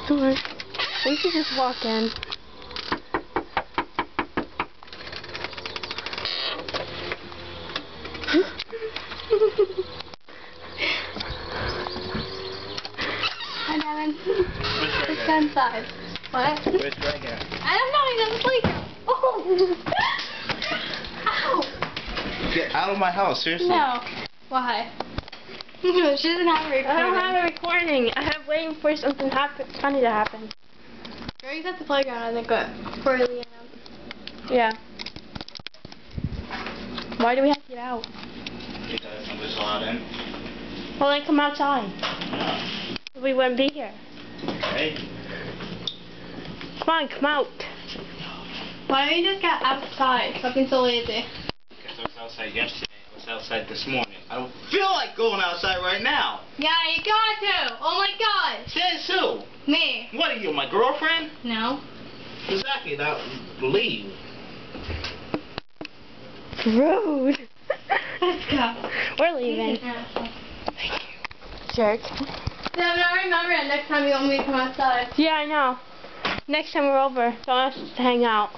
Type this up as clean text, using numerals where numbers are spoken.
door. We should just walk in. Hi, Devin. Let's go inside. What? Where's right here? I don't know. He's on the playground. Oh! Ow! Get out of my house, seriously. No. Why? She doesn't have a recording. I don't have a recording. I have waiting for something funny to happen. Gary's at the playground, I think, for Leanne. Yeah. Why do we have to get out? Because nobody's allowed in. Well, then come outside. No. We wouldn't be here. Okay. Come on, come out. Why don't you just get outside? Stop being so lazy. Because I was outside yesterday. I was outside this morning. I don't feel like going outside right now. Yeah, you got to. Oh my God. Says who? Me. What are you, my girlfriend? No. Exactly, that leave. Rude. Let's go. We're leaving. Jerk. Yeah, now remember it next time you want me to come outside. Yeah, I know. Next time we're over, don't ask us to hang out.